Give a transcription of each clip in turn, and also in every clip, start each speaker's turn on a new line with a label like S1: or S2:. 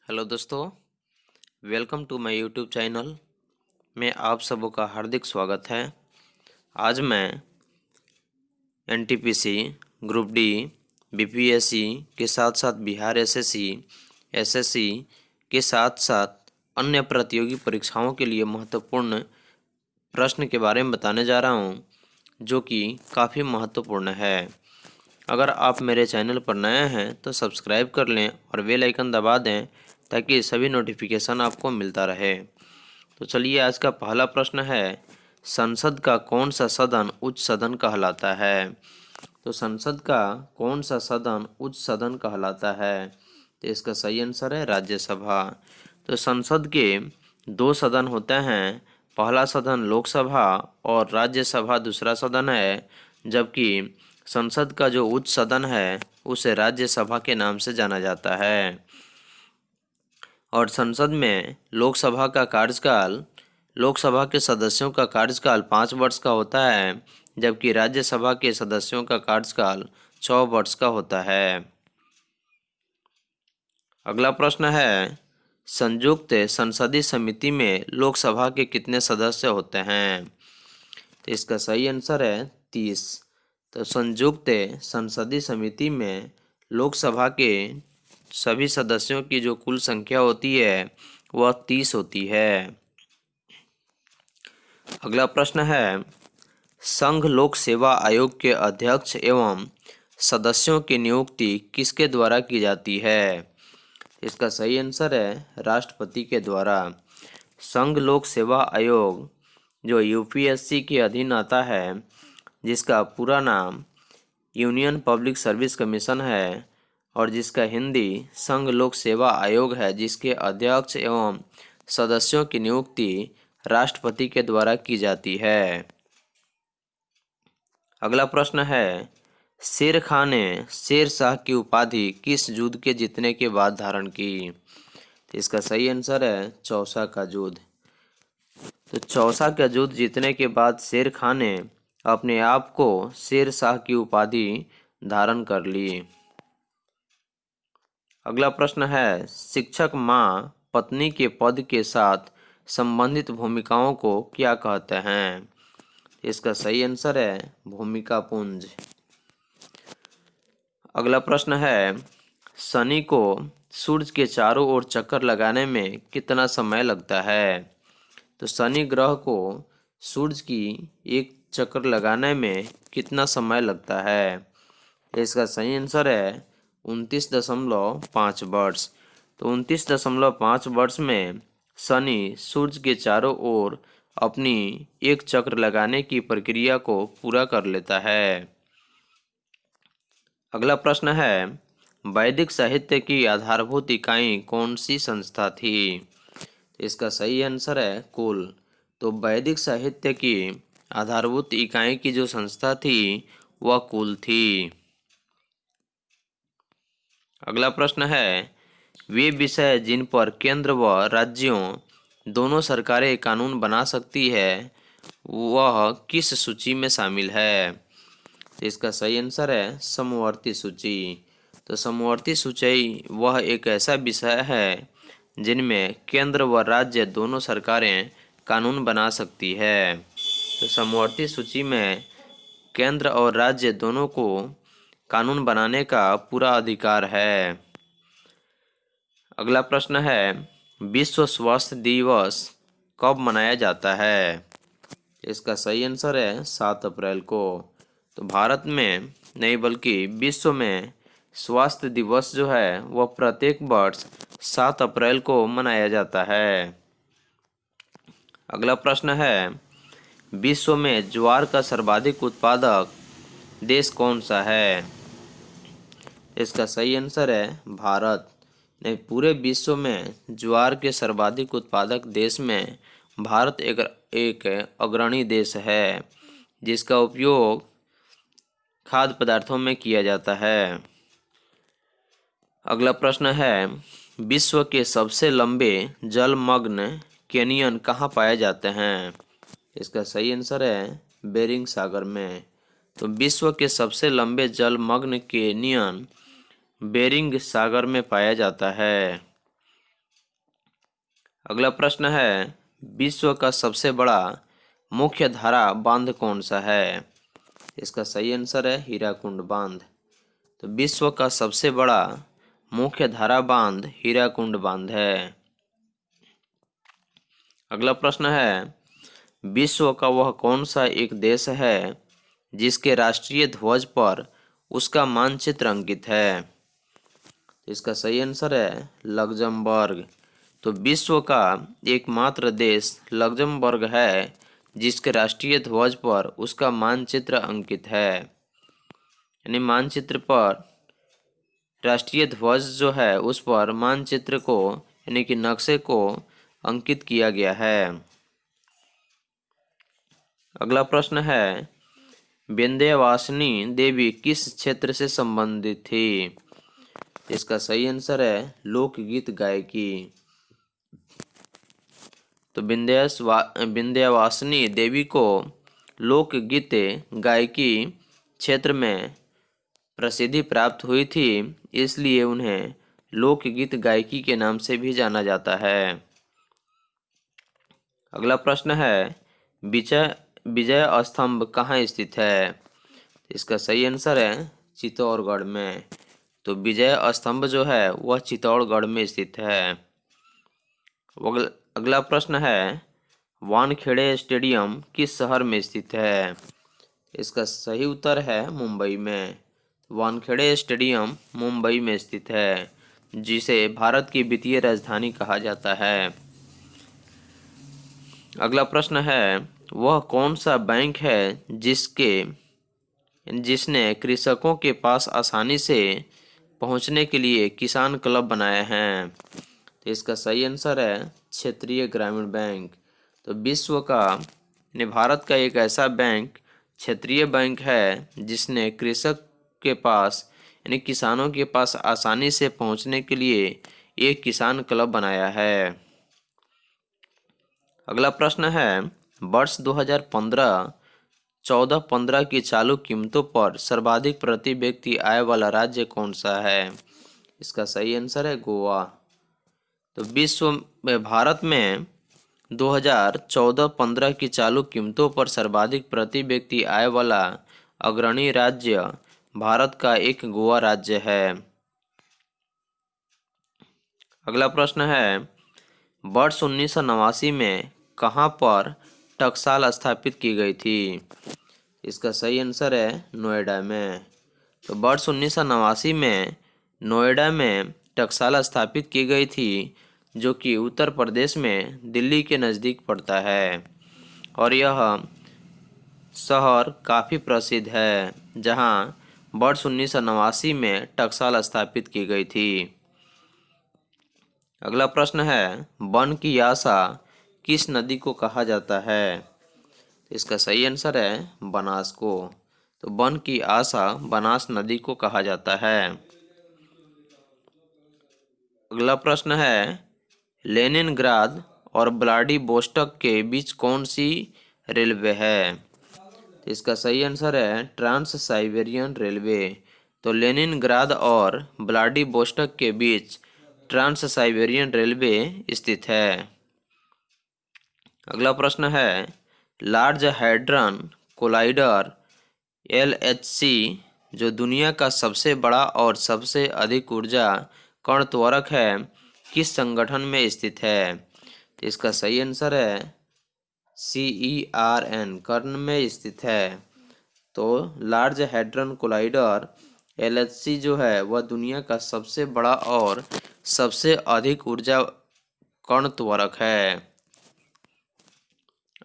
S1: Hello दोस्तों, welcome to my YouTube channel में आप सबों का हार्दिक स्वागत है। आज मैं एनटीपीसी, ग्रुप डी, बीपीएससी के साथ साथ बिहार एसएससी, एसएससी के साथ साथ अन्य प्रतियोगी परीक्षाओं के लिए महत्वपूर्ण प्रश्न के बारे में बताने जा रहा हूँ, जो कि काफ़ी महत्वपूर्ण है। अगर आप मेरे चैनल पर नए हैं तो सब्सक्राइब कर लें और बेल आइकन दबा दें ताकि सभी नोटिफिकेशन आपको मिलता रहे। तो चलिए, आज का पहला प्रश्न है, संसद का कौन सा सदन उच्च सदन कहलाता है? तो संसद का कौन सा सदन उच्च सदन कहलाता है? तो इसका सही आंसर है राज्यसभा। तो संसद के दो सदन होते हैं, पहला सदन लोकसभा और राज्यसभा दूसरा सदन है, जबकि संसद का जो उच्च सदन है उसे राज्यसभा के नाम से जाना जाता है। और संसद में लोकसभा के सदस्यों का कार्यकाल 5 वर्ष का होता है, जबकि राज्यसभा के सदस्यों का कार्यकाल 6 वर्ष का होता है। अगला प्रश्न है, संयुक्त संसदीय समिति में लोकसभा के कितने सदस्य होते हैं? तो इसका सही आंसर है 30। तो संयुक्त संसदीय समिति में लोकसभा के सभी सदस्यों की जो कुल संख्या होती है वह 30 होती है। अगला प्रश्न है, संघ लोक सेवा आयोग के अध्यक्ष एवं सदस्यों की नियुक्ति किसके द्वारा की जाती है? इसका सही आंसर है राष्ट्रपति के द्वारा। संघ लोक सेवा आयोग जो यूपीएससी के अधीन आता है, जिसका पूरा नाम यूनियन पब्लिक सर्विस कमीशन है और जिसका हिंदी संघ लोक सेवा आयोग है, जिसके अध्यक्ष एवं सदस्यों की नियुक्ति राष्ट्रपति के द्वारा की जाती है। अगला प्रश्न है, शेर खान ने शेर शाह की उपाधि किस युद्ध के जीतने के बाद धारण की? तो इसका सही आंसर है चौसा का युद्ध। तो चौसा का युद्ध जीतने के बाद शेर खान ने अपने आप को शेर शाह की उपाधि धारण कर ली। अगला प्रश्न है, शिक्षक माँ पत्नी के पद के साथ संबंधित भूमिकाओं को क्या कहते हैं? इसका सही आंसर है भूमिका पुंज। अगला प्रश्न है, शनि को सूर्य के चारों ओर चक्कर लगाने में कितना समय लगता है? तो शनि ग्रह को सूर्य की एक चक्कर लगाने में कितना समय लगता है? इसका सही आंसर है 29.5 वर्ष। तो 29.5 वर्ष में शनि सूर्य के चारों ओर अपनी एक चक्र लगाने की प्रक्रिया को पूरा कर लेता है। अगला प्रश्न है, वैदिक साहित्य की आधारभूत इकाई कौन सी संस्था थी? इसका सही आंसर है कुल। तो वैदिक साहित्य की आधारभूत इकाई की जो संस्था थी वह कुल थी। अगला प्रश्न है, वे विषय जिन पर केंद्र व राज्यों दोनों सरकारें कानून बना सकती है वह किस सूची में शामिल है? तो इसका सही आंसर है समवर्ती सूची। तो समवर्ती सूची वह एक ऐसा विषय है जिनमें केंद्र व राज्य दोनों सरकारें कानून बना सकती है। तो समवर्ती सूची में केंद्र और राज्य दोनों को कानून बनाने का पूरा अधिकार है। अगला प्रश्न है, विश्व स्वास्थ्य दिवस कब मनाया जाता है? इसका सही आंसर है 7 अप्रैल को। तो भारत में नहीं बल्कि विश्व में स्वास्थ्य दिवस जो है वह प्रत्येक वर्ष 7 अप्रैल को मनाया जाता है। अगला प्रश्न है, विश्व में ज्वार का सर्वाधिक उत्पादक देश कौन सा है? इसका सही आंसर है भारत। नहीं, पूरे विश्व में ज्वार के सर्वाधिक उत्पादक देश में भारत एक अग्रणी देश है, जिसका उपयोग खाद्य पदार्थों में किया जाता है। अगला प्रश्न है, विश्व के सबसे लंबे जलमग्न कैनियन कहाँ पाए जाते हैं? इसका सही आंसर है बेरिंग सागर में। तो विश्व के सबसे लंबे जलमग्न कैनियन बेरिंग सागर में पाया जाता है। अगला प्रश्न है, विश्व का सबसे बड़ा मुख्य धारा बांध कौन सा है? इसका सही आंसर है हीराकुंड बांध। तो विश्व का सबसे बड़ा मुख्य धारा बांध हीराकुंड बांध है। अगला प्रश्न है, विश्व का वह कौन सा एक देश है जिसके राष्ट्रीय ध्वज पर उसका मानचित्र अंकित है? तो इसका सही आंसर है लक्जमबर्ग। तो विश्व का एकमात्र देश लक्जमबर्ग है जिसके राष्ट्रीय ध्वज पर उसका मानचित्र अंकित है। यानी मानचित्र पर राष्ट्रीय ध्वज जो है उस पर मानचित्र को यानी कि नक्शे को अंकित किया गया है। अगला प्रश्न है, विंध्यवासिनी देवी किस क्षेत्र से संबंधित थी? इसका सही आंसर है लोकगीत गायकी। तो विंध्यवासिनी देवी को लोकगीत गायकी क्षेत्र में प्रसिद्धि प्राप्त हुई थी, इसलिए उन्हें लोकगीत गायकी के नाम से भी जाना जाता है। अगला प्रश्न है, विजय विजय स्तंभ कहाँ स्थित है? इसका सही आंसर है चित्तौड़गढ़ में। तो विजय स्तंभ जो है वह चित्तौड़गढ़ में स्थित है। अगला प्रश्न है, वानखेड़े स्टेडियम किस शहर में स्थित है? इसका सही उत्तर है मुंबई में। वानखेड़े स्टेडियम मुंबई में स्थित है, जिसे भारत की वित्तीय राजधानी कहा जाता है। अगला प्रश्न है, वह कौन सा बैंक है जिसने कृषकों के पास आसानी से पहुंचने के लिए किसान क्लब बनाए हैं? तो इसका सही आंसर है क्षेत्रीय ग्रामीण बैंक। तो विश्व का यानी भारत का एक ऐसा बैंक क्षेत्रीय बैंक है जिसने कृषक के पास यानी किसानों के पास आसानी से पहुंचने के लिए एक किसान क्लब बनाया है। अगला प्रश्न है, वर्ष 2015 की चालू कीमतों पर सर्वाधिक प्रति व्यक्ति आय वाला राज्य कौन सा है? इसका सही आंसर है गोवा। तो भारत में 2014-15 की चालू कीमतों पर सर्वाधिक प्रति व्यक्ति आय वाला अग्रणी राज्य भारत का एक गोवा राज्य है। अगला प्रश्न है, वर्ष 1989 में कहाँ पर टकसाल स्थापित की गई थी? इसका सही आंसर है नोएडा में। तो वर्ष 1989 में नोएडा में टकसाल स्थापित की गई थी, जो कि उत्तर प्रदेश में दिल्ली के नज़दीक पड़ता है, और यह शहर काफ़ी प्रसिद्ध है, जहां वर्ष 1989 में टकसाल स्थापित की गई थी। अगला प्रश्न है, वन की आशा किस नदी को कहा जाता है? इसका सही आंसर है बनास को। तो वन की आशा बनास नदी को कहा जाता है। अगला प्रश्न है, लेनिनग्राद और व्लादिवोस्टोक के बीच कौन सी रेलवे है? इसका सही आंसर है ट्रांस साइबेरियन रेलवे। तो लेनिनग्राद और व्लादिवोस्टोक के बीच ट्रांस साइबेरियन रेलवे स्थित है। अगला प्रश्न है, लार्ज हैड्रन कोलाइडर LHC जो दुनिया का सबसे बड़ा और सबसे अधिक ऊर्जा कण त्वरक है, किस संगठन में स्थित है? तो इसका सही आंसर है CERN कर्ण में स्थित है। तो लार्ज हैड्रन कोलाइडर LHC जो है वह दुनिया का सबसे बड़ा और सबसे अधिक ऊर्जा कण त्वरक है।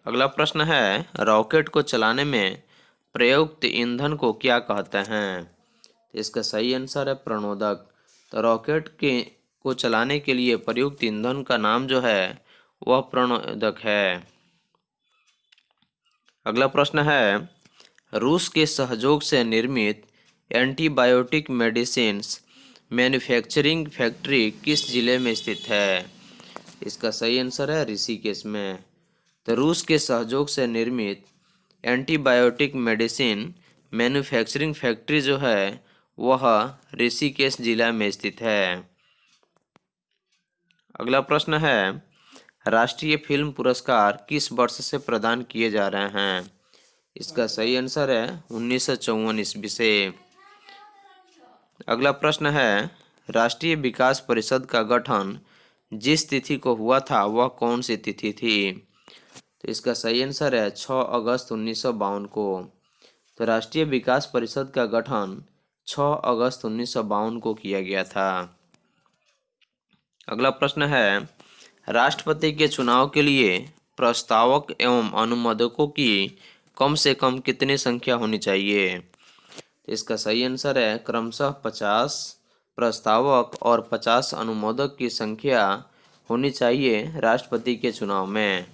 S1: अगला प्रश्न है, रॉकेट को चलाने में प्रयुक्त ईंधन को क्या कहते हैं? तो इसका सही आंसर है प्रणोदक। तो रॉकेट को चलाने के लिए प्रयुक्त ईंधन का नाम जो है वह प्रणोदक है। अगला प्रश्न है, रूस के सहयोग से निर्मित एंटीबायोटिक मेडिसिन्स मैन्युफैक्चरिंग फैक्ट्री किस जिले में स्थित है? इसका सही आंसर है ऋषिकेश में। तो रूस के सहयोग से निर्मित एंटीबायोटिक मेडिसिन मैन्युफैक्चरिंग फैक्ट्री जो है वह ऋषिकेश जिला में स्थित है। अगला प्रश्न है, राष्ट्रीय फिल्म पुरस्कार किस वर्ष से प्रदान किए जा रहे हैं? इसका सही आंसर है 1954 ईस्वी से। अगला प्रश्न है, राष्ट्रीय विकास परिषद का गठन जिस तिथि को हुआ था वह कौन सी तिथि थी? तो इसका सही आंसर है 6 अगस्त 1952 को। तो राष्ट्रीय विकास परिषद का गठन 6 अगस्त 1952 को किया गया था। अगला प्रश्न है, राष्ट्रपति के चुनाव के लिए प्रस्तावक एवं अनुमोदकों की कम से कम कितनी संख्या होनी चाहिए? तो इसका सही आंसर है क्रमशः 50 प्रस्तावक और 50 अनुमोदक की संख्या होनी चाहिए राष्ट्रपति के चुनाव में।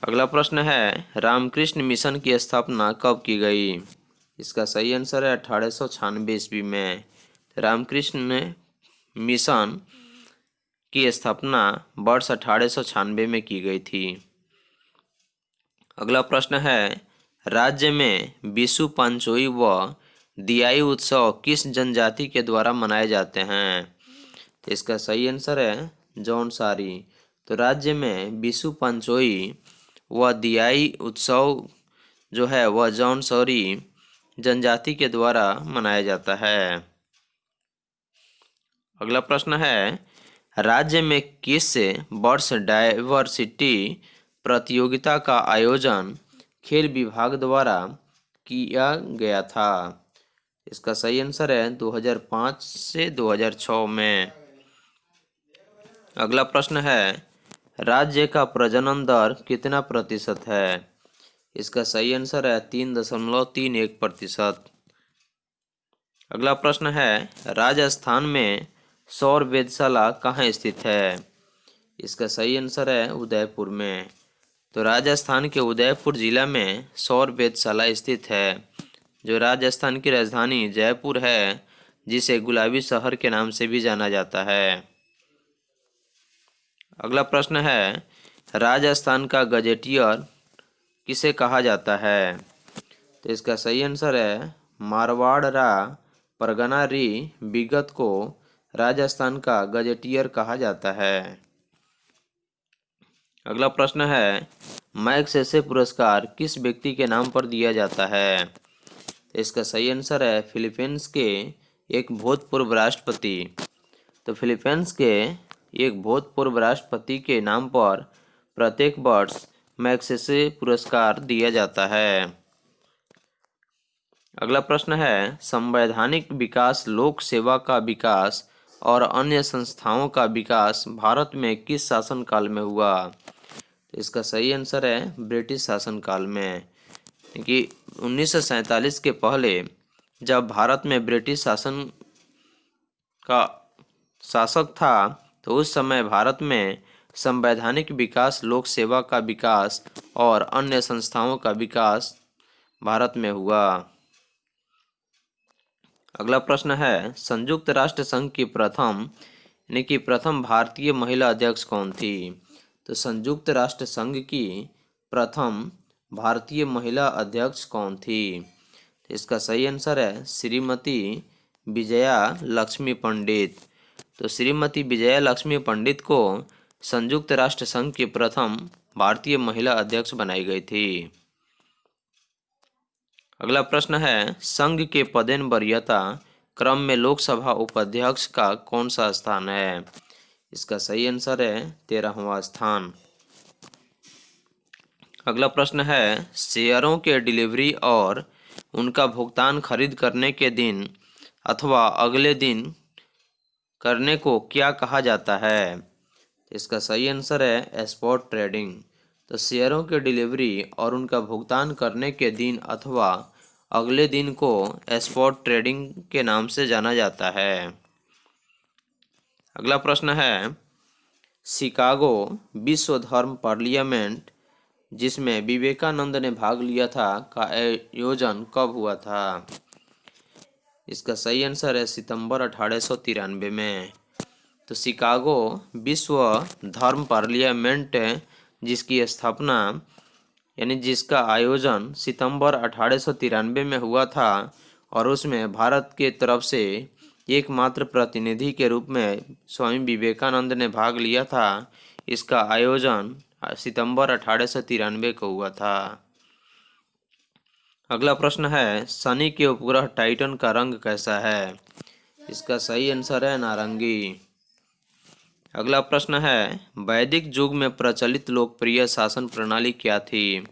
S1: अगला प्रश्न है, रामकृष्ण मिशन की स्थापना कब की गई? इसका सही आंसर है 1896 ईस्वी में। रामकृष्ण मिशन की स्थापना वर्ष 1896 में की गई थी। अगला प्रश्न है, राज्य में बिशु पांचोई व दियाई उत्सव किस जनजाति के द्वारा मनाए जाते हैं? तो इसका सही आंसर है जौनसारी। तो राज्य में बिशु पांचोई व दियाई उत्सव जो है वह जौनसारी जनजाति के द्वारा मनाया जाता है। अगला प्रश्न है, राज्य में किस वर्ष डायवर्सिटी प्रतियोगिता का आयोजन खेल विभाग द्वारा किया गया था? इसका सही आंसर है 2005 से 2006 में। अगला प्रश्न है, राज्य का प्रजनन दर कितना प्रतिशत है? इसका सही आंसर है 3.31%। अगला प्रश्न है, राजस्थान में सौर वेधशाला कहाँ स्थित है? इसका सही आंसर है उदयपुर में। तो राजस्थान के उदयपुर जिला में सौर वेधशाला स्थित है, जो राजस्थान की राजधानी जयपुर है, जिसे गुलाबी शहर के नाम से भी जाना जाता है। अगला प्रश्न है, राजस्थान का गजेटियर किसे कहा जाता है? तो इसका सही आंसर है मारवाड़ परगना री विगत को राजस्थान का गजेटियर कहा जाता है। अगला प्रश्न है, मैग्सेसे पुरस्कार किस व्यक्ति के नाम पर दिया जाता है? तो इसका सही आंसर है फिलीपींस के एक भूतपूर्व राष्ट्रपति। तो फिलीपींस के एक भूतपूर्व राष्ट्रपति के नाम पर प्रत्येक वर्ष मैग्सेसे पुरस्कार दिया जाता है। अगला प्रश्न है, संवैधानिक विकास, लोक सेवा का विकास और अन्य संस्थाओं का विकास भारत में किस शासनकाल में हुआ? तो इसका सही आंसर है ब्रिटिश शासनकाल में। क्योंकि 1947 के पहले जब भारत में ब्रिटिश शासन का शासक था, तो उस समय भारत में संवैधानिक विकास, लोक सेवा का विकास और अन्य संस्थाओं का विकास भारत में हुआ। अगला प्रश्न है, संयुक्त राष्ट्र संघ की प्रथम भारतीय महिला अध्यक्ष कौन थी? तो संयुक्त राष्ट्र संघ की प्रथम भारतीय महिला अध्यक्ष कौन थी? तो इसका सही आंसर है श्रीमती विजया लक्ष्मी पंडित। तो श्रीमती विजया लक्ष्मी पंडित को संयुक्त राष्ट्र संघ की प्रथम भारतीय महिला अध्यक्ष बनाई गई थी। अगला प्रश्न है, संघ के पदेन वरीयता क्रम में लोकसभा उपाध्यक्ष का कौन सा स्थान है? इसका सही आंसर है 13वां स्थान। अगला प्रश्न है, शेयरों के डिलीवरी और उनका भुगतान खरीद करने के दिन अथवा अगले दिन करने को क्या कहा जाता है? इसका सही आंसर है स्पॉट ट्रेडिंग। तो शेयरों के डिलीवरी और उनका भुगतान करने के दिन अथवा अगले दिन को स्पॉट ट्रेडिंग के नाम से जाना जाता है। अगला प्रश्न है, शिकागो विश्व धर्म पार्लियामेंट जिसमें विवेकानंद ने भाग लिया था का आयोजन कब हुआ था? इसका सही आंसर है सितंबर 1893 में। तो शिकागो विश्व धर्म पार्लियामेंट जिसकी स्थापना यानी जिसका आयोजन सितंबर 1893 में हुआ था और उसमें भारत के तरफ से एकमात्र प्रतिनिधि के रूप में स्वामी विवेकानंद ने भाग लिया था। इसका आयोजन सितंबर 1893 को हुआ था। अगला प्रश्न है, शनि के उपग्रह टाइटन का रंग कैसा है? इसका सही आंसर है नारंगी। अगला प्रश्न है, वैदिक युग में प्रचलित लोकप्रिय शासन प्रणाली क्या थी?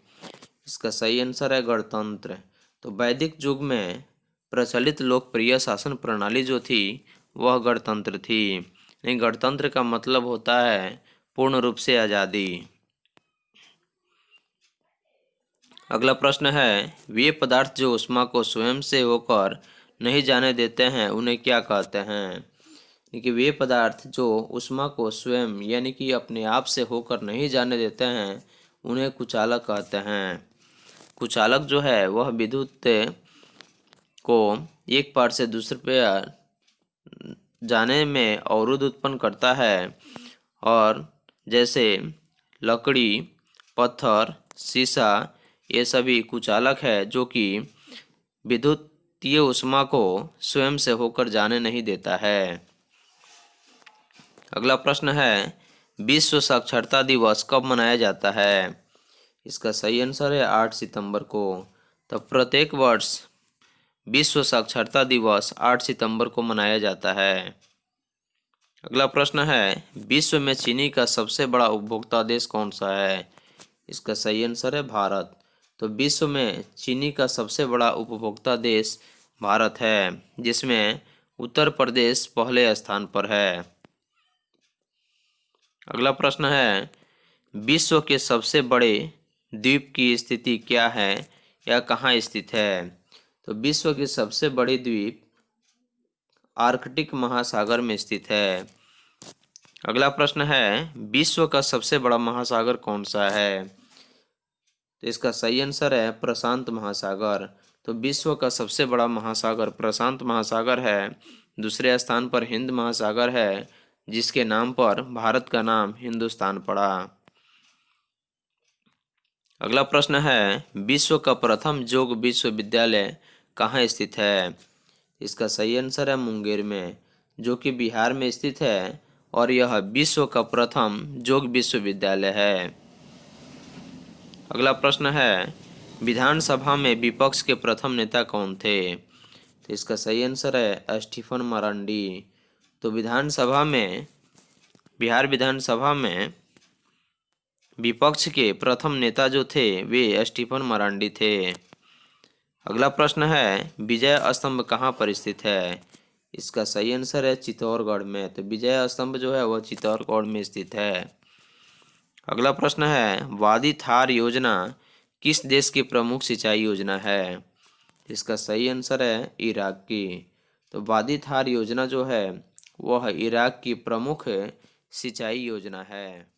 S1: इसका सही आंसर है गणतंत्र। तो वैदिक युग में प्रचलित लोकप्रिय शासन प्रणाली जो थी वह गणतंत्र थी। नहीं, गणतंत्र का मतलब होता है पूर्ण रूप से आज़ादी। अगला प्रश्न है, वे पदार्थ जो ऊष्मा को स्वयं से होकर नहीं जाने देते हैं उन्हें क्या कहते हैं? कि वे पदार्थ जो ऊष्मा को स्वयं यानी कि अपने आप से होकर नहीं जाने देते हैं उन्हें कुचालक कहते हैं। कुचालक जो है वह विद्युत को एक पार से दूसरे पर जाने में अवरोध उत्पन्न करता है, और जैसे लकड़ी, पत्थर, शीशा ये सभी कुचालक है जो कि विद्युतीय ऊष्मा को स्वयं से होकर जाने नहीं देता है। अगला प्रश्न है, विश्व साक्षरता दिवस कब मनाया जाता है? इसका सही आंसर है 8 सितंबर को। तो प्रत्येक वर्ष विश्व साक्षरता दिवस 8 सितंबर को मनाया जाता है। अगला प्रश्न है, विश्व में चीनी का सबसे बड़ा उपभोक्ता देश कौन सा है? इसका सही आंसर है भारत। तो विश्व में चीनी का सबसे बड़ा उपभोक्ता देश भारत है, जिसमें उत्तर प्रदेश पहले स्थान पर है। अगला प्रश्न है, विश्व के सबसे बड़े द्वीप की स्थिति क्या है या कहाँ स्थित है? तो विश्व की सबसे बड़ी द्वीप आर्कटिक महासागर में स्थित है। अगला प्रश्न है, विश्व का सबसे बड़ा महासागर कौन सा है? तो इसका सही आंसर है प्रशांत महासागर। तो विश्व का सबसे बड़ा महासागर प्रशांत महासागर है। दूसरे स्थान पर हिंद महासागर है, जिसके नाम पर भारत का नाम हिंदुस्तान पड़ा। अगला प्रश्न है, विश्व का प्रथम योग विश्वविद्यालय कहाँ स्थित है? इसका सही आंसर है मुंगेर में, जो कि बिहार में स्थित है, और यह विश्व का प्रथम योग विश्वविद्यालय है। अगला प्रश्न है, विधानसभा में विपक्ष के प्रथम नेता कौन थे? तो इसका सही आंसर है स्टीफन मरांडी। तो बिहार विधानसभा में विपक्ष के प्रथम नेता जो थे वे स्टीफन मरांडी थे। अगला प्रश्न है, विजय स्तंभ कहाँ पर स्थित है? इसका सही आंसर है चित्तौड़गढ़ में। तो विजय स्तंभ जो है वह चित्तौड़गढ़ में स्थित है। अगला प्रश्न है, वादी थार योजना किस देश की प्रमुख सिंचाई योजना है? इसका सही आंसर है इराक की। तो वादी थार योजना जो है वह इराक की प्रमुख सिंचाई योजना है।